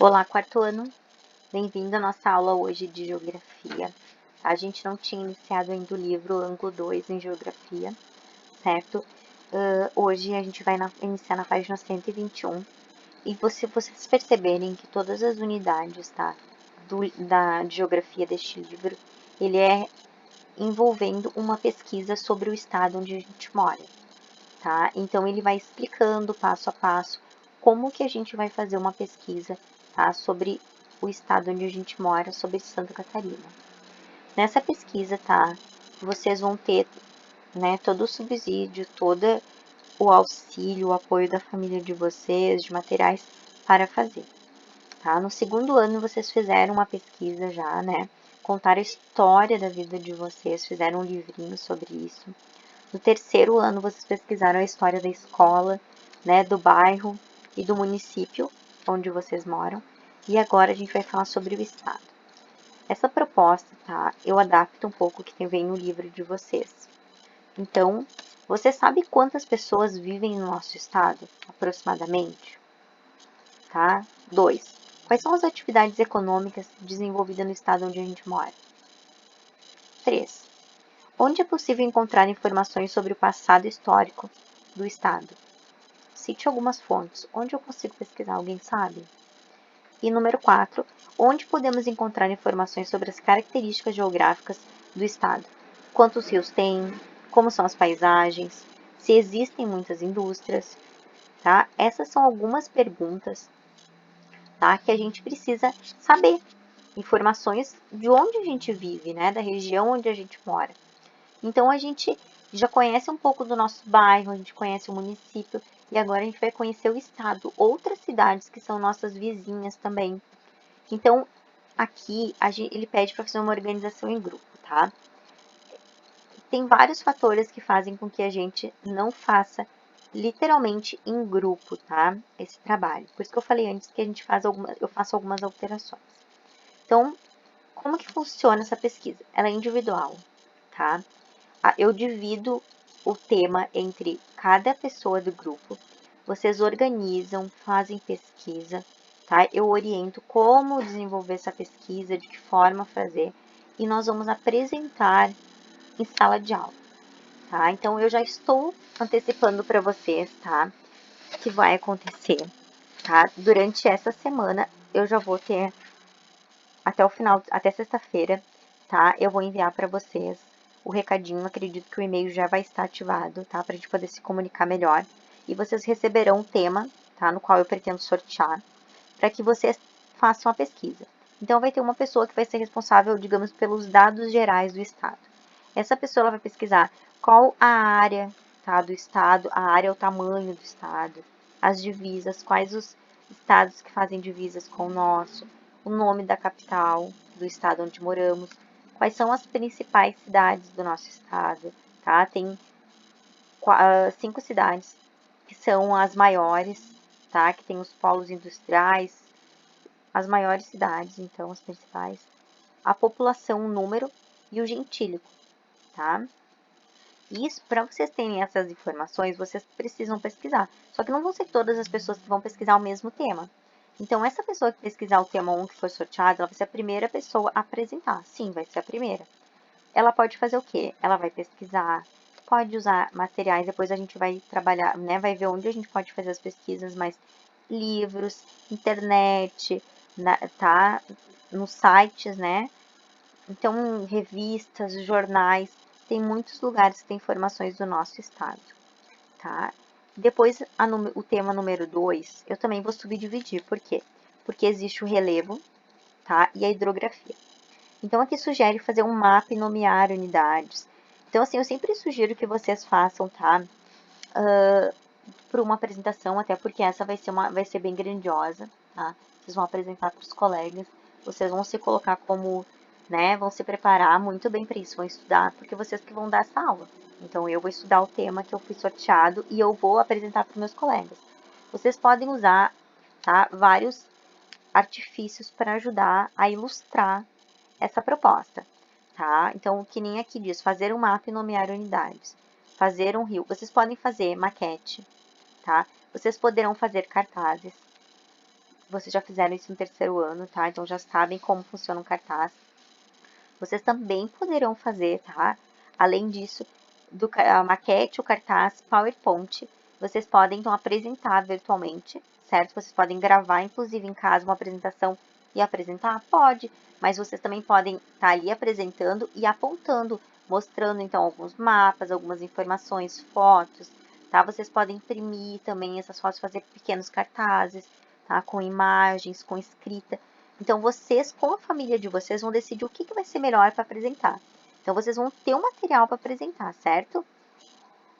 Olá, quarto ano. Bem-vindo à nossa aula hoje de Geografia. A gente não tinha iniciado ainda o livro Ângulo 2 em Geografia, certo? Hoje a gente vai iniciar na página 121. E vocês perceberem que todas as unidades, tá, de Geografia deste livro, ele é envolvendo uma pesquisa sobre o estado onde a gente mora, tá? Então, ele vai explicando passo a passo como que a gente vai fazer uma pesquisa, tá, sobre o estado onde a gente mora, sobre Santa Catarina. Nessa pesquisa, tá, vocês vão ter, né, todo o subsídio, todo o auxílio, o apoio da família de vocês, de materiais para fazer, tá? No segundo ano, vocês fizeram uma pesquisa já, né, contaram a história da vida de vocês, fizeram um livrinho sobre isso. No terceiro ano, vocês pesquisaram a história da escola, né, do bairro e do município onde vocês moram. E agora a gente vai falar sobre o estado. Essa proposta, tá, eu adapto um pouco o que vem no livro de vocês. Então, você sabe quantas pessoas vivem no nosso estado, aproximadamente? Tá? 2. Quais são as atividades econômicas desenvolvidas no estado onde a gente mora? 3. Onde é possível encontrar informações sobre o passado histórico do estado? Cite algumas fontes. Onde eu consigo pesquisar? Alguém sabe? E número 4. Onde podemos encontrar informações sobre as características geográficas do estado? Quantos rios tem? Como são as paisagens? Se existem muitas indústrias? Tá? Essas são algumas perguntas, tá, que a gente precisa saber. Informações de onde a gente vive, né? Da região onde a gente mora. Então, a gente já conhece um pouco do nosso bairro, a gente conhece o município, e agora a gente vai conhecer o estado, outras cidades que são nossas vizinhas também. Então, aqui ele pede para fazer uma organização em grupo, tá? Tem vários fatores que fazem com que a gente não faça literalmente em grupo, tá? Esse trabalho. Por isso que eu falei antes que eu faço algumas alterações. Então, como que funciona essa pesquisa? Ela é individual, tá? Eu divido o tema entre cada pessoa do grupo. Vocês organizam, fazem pesquisa, tá? Eu oriento como desenvolver essa pesquisa, de que forma fazer, e nós vamos apresentar em sala de aula, tá? Então, eu já estou antecipando para vocês, tá? Que vai acontecer, tá? Durante essa semana, eu já vou ter até o final, até sexta-feira, tá? Eu vou enviar para vocês o recadinho. Acredito que o e-mail já vai estar ativado, tá? Para a gente poder se comunicar melhor. E vocês receberão um tema, tá? No qual eu pretendo sortear, para que vocês façam a pesquisa. Então, vai ter uma pessoa que vai ser responsável, digamos, pelos dados gerais do estado. Essa pessoa ela vai pesquisar qual a área, tá, do estado, a área é o tamanho do estado, as divisas, quais os estados que fazem divisas com o nosso, o nome da capital do estado onde moramos, quais são as principais cidades do nosso estado, tá? Tem 5 cidades que são as maiores, tá? Que tem os polos industriais, as maiores cidades, então, as principais, a população, o número e o gentílico, tá? Isso, para vocês terem essas informações, vocês precisam pesquisar. Só que não vão ser todas as pessoas que vão pesquisar o mesmo tema. Então, essa pessoa que pesquisar o tema 1 que foi sorteado, ela vai ser a primeira pessoa a apresentar. Sim, vai ser a primeira. Ela pode fazer o quê? Ela vai pesquisar, pode usar materiais, depois a gente vai trabalhar, né? Vai ver onde a gente pode fazer as pesquisas, mas livros, internet, tá? Nos sites, né? Então, revistas, jornais, tem muitos lugares que tem informações do nosso estado, tá? Depois, o tema número 2, eu também vou subdividir. Por quê? Porque existe o relevo, tá? E a hidrografia. Então, aqui sugere fazer um mapa e nomear unidades. Então, assim, eu sempre sugiro que vocês façam, tá? Por uma apresentação, até porque essa vai ser bem grandiosa, tá? Vocês vão apresentar para os colegas, vocês vão se colocar como, né? Vão se preparar muito bem para isso, vão estudar, porque vocês que vão dar essa aula. Então, eu vou estudar o tema que eu fui sorteado e eu vou apresentar para os meus colegas. Vocês podem usar, tá? Vários artifícios para ajudar a ilustrar essa proposta, tá? Então, que nem aqui diz, fazer um mapa e nomear unidades. Fazer um rio. Vocês podem fazer maquete, tá? Vocês poderão fazer cartazes, vocês já fizeram isso no terceiro ano, tá? Então já sabem como funciona um cartaz. Vocês também poderão fazer, tá? Além disso, a maquete, o cartaz, PowerPoint, vocês podem então apresentar virtualmente, certo? Vocês podem gravar, inclusive em casa, uma apresentação e apresentar? Pode, mas vocês também podem estar ali apresentando e apontando, mostrando então alguns mapas, algumas informações, fotos, tá? Vocês podem imprimir também essas fotos, fazer pequenos cartazes, tá? Com imagens, com escrita. Então, vocês, com a família de vocês, vão decidir o que vai ser melhor para apresentar. Então, vocês vão ter um material para apresentar, certo?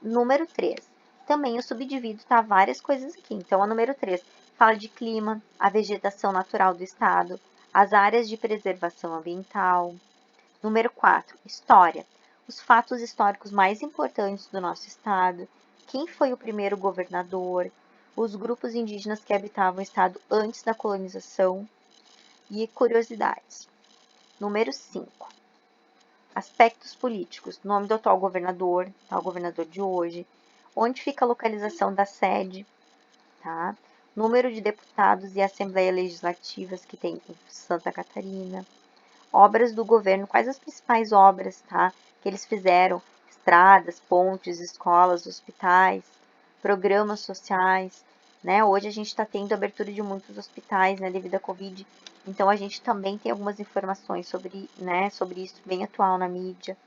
Número 3. Também eu subdivido, tá? Várias coisas aqui. Então, a número 3 fala de clima, a vegetação natural do estado, as áreas de preservação ambiental. Número 4. História. Os fatos históricos mais importantes do nosso estado. Quem foi o primeiro governador? Os grupos indígenas que habitavam o estado antes da colonização. E curiosidades. Número 5. Aspectos políticos. Nome do atual governador, tá? O governador de hoje. Onde fica a localização da sede, tá? Número de deputados e assembleias legislativas que tem em Santa Catarina. Obras do governo. Quais as principais obras, tá? Que eles fizeram? Estradas, pontes, escolas, hospitais, programas sociais, né? Hoje a gente está tendo abertura de muitos hospitais, né, devido à Covid. Então a gente também tem algumas informações sobre, né, sobre isso bem atual na mídia.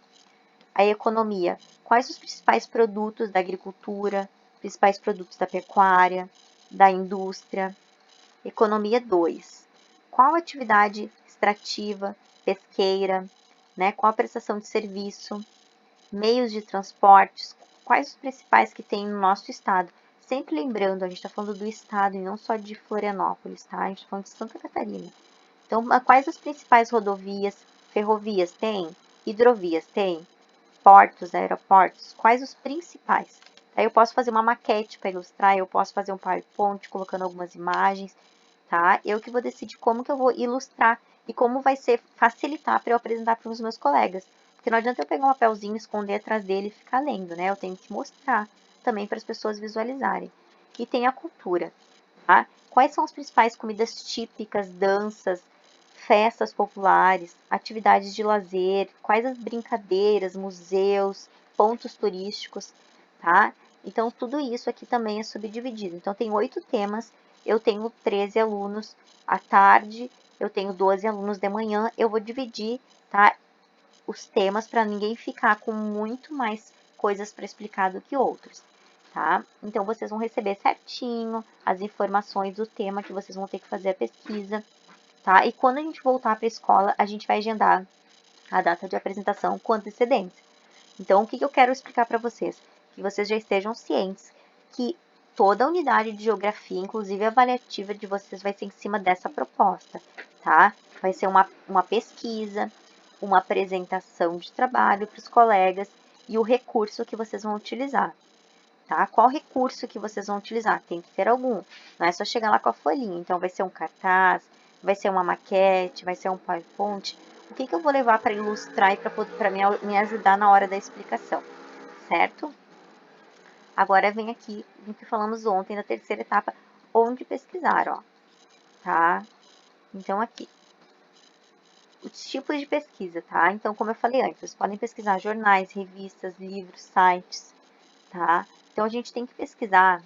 A economia. Quais os principais produtos da agricultura, principais produtos da pecuária, da indústria? Economia 2. Qual a atividade extrativa, pesqueira, né? Qual a prestação de serviço? Meios de transportes, quais os principais que tem no nosso estado? Sempre lembrando, a gente está falando do estado e não só de Florianópolis, tá? A gente está falando de Santa Catarina. Então, quais as principais rodovias? Ferrovias tem? Hidrovias tem? Portos, aeroportos? Quais os principais? Aí eu posso fazer uma maquete para ilustrar, eu posso fazer um PowerPoint colocando algumas imagens, tá? Eu que vou decidir como que eu vou ilustrar e como vai ser facilitar para eu apresentar para os meus colegas. Porque não adianta eu pegar um papelzinho, esconder atrás dele e ficar lendo, né? Eu tenho que mostrar também para as pessoas visualizarem. E tem a cultura, tá? Quais são as principais comidas típicas, danças, festas populares, atividades de lazer, quais as brincadeiras, museus, pontos turísticos, tá? Então, tudo isso aqui também é subdividido. Então, tem 8 temas, eu tenho 13 alunos à tarde, eu tenho 12 alunos de manhã, eu vou dividir, tá? Os temas para ninguém ficar com muito mais coisas para explicar do que outros, tá? Então, vocês vão receber certinho as informações do tema que vocês vão ter que fazer a pesquisa, tá? E quando a gente voltar para a escola, a gente vai agendar a data de apresentação com antecedência. Então, o que eu quero explicar para vocês? Que vocês já estejam cientes que toda a unidade de geografia, inclusive a avaliativa de vocês, vai ser em cima dessa proposta, tá? Vai ser uma pesquisa, uma apresentação de trabalho para os colegas e o recurso que vocês vão utilizar, tá? Qual recurso que vocês vão utilizar? Tem que ter algum, não é só chegar lá com a folhinha. Então, vai ser um cartaz, vai ser uma maquete, vai ser um PowerPoint. O que eu vou levar para ilustrar e para me ajudar na hora da explicação, certo? Agora vem aqui o que falamos ontem na terceira etapa, onde pesquisar, ó, tá? Então, aqui, os tipos de pesquisa, tá? Então, como eu falei antes, vocês podem pesquisar jornais, revistas, livros, sites, tá? Então, a gente tem que pesquisar,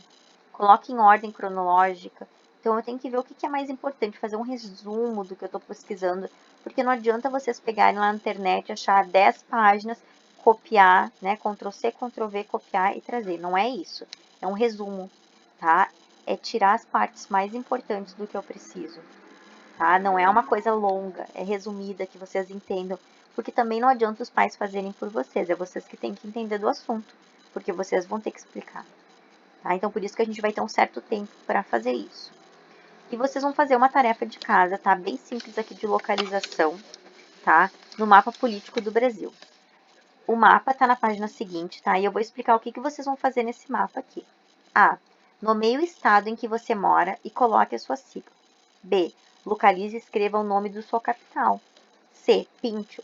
coloque em ordem cronológica. Então, eu tenho que ver o que é mais importante, fazer um resumo do que eu estou pesquisando, porque não adianta vocês pegarem lá na internet, achar 10 páginas, copiar, né? Ctrl C, Ctrl V, copiar e trazer. Não é isso. É um resumo, tá? É tirar as partes mais importantes do que eu preciso, tá? Não é uma coisa longa, é resumida, que vocês entendam, porque também não adianta os pais fazerem por vocês, é vocês que têm que entender do assunto, porque vocês vão ter que explicar, tá? Então, por isso que a gente vai ter um certo tempo para fazer isso. E vocês vão fazer uma tarefa de casa, tá? Bem simples aqui de localização, tá? No mapa político do Brasil. O mapa tá na página seguinte, tá? E eu vou explicar o que vocês vão fazer nesse mapa aqui. A. Nomeie o estado em que você mora e coloque a sua sigla. B. Localize e escreva o nome da sua capital. C. Pinte-o.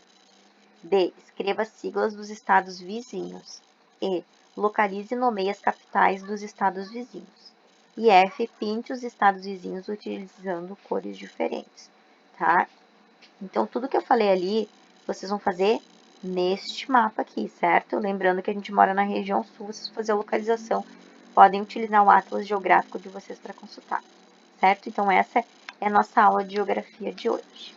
D. Escreva as siglas dos estados vizinhos. E. Localize e nomeie as capitais dos estados vizinhos. E F, pinte os estados vizinhos utilizando cores diferentes, tá? Então, tudo que eu falei ali, vocês vão fazer neste mapa aqui, certo? Lembrando que a gente mora na região sul, vocês vão fazer a localização, podem utilizar o atlas geográfico de vocês para consultar, certo? Então, essa é a nossa aula de geografia de hoje.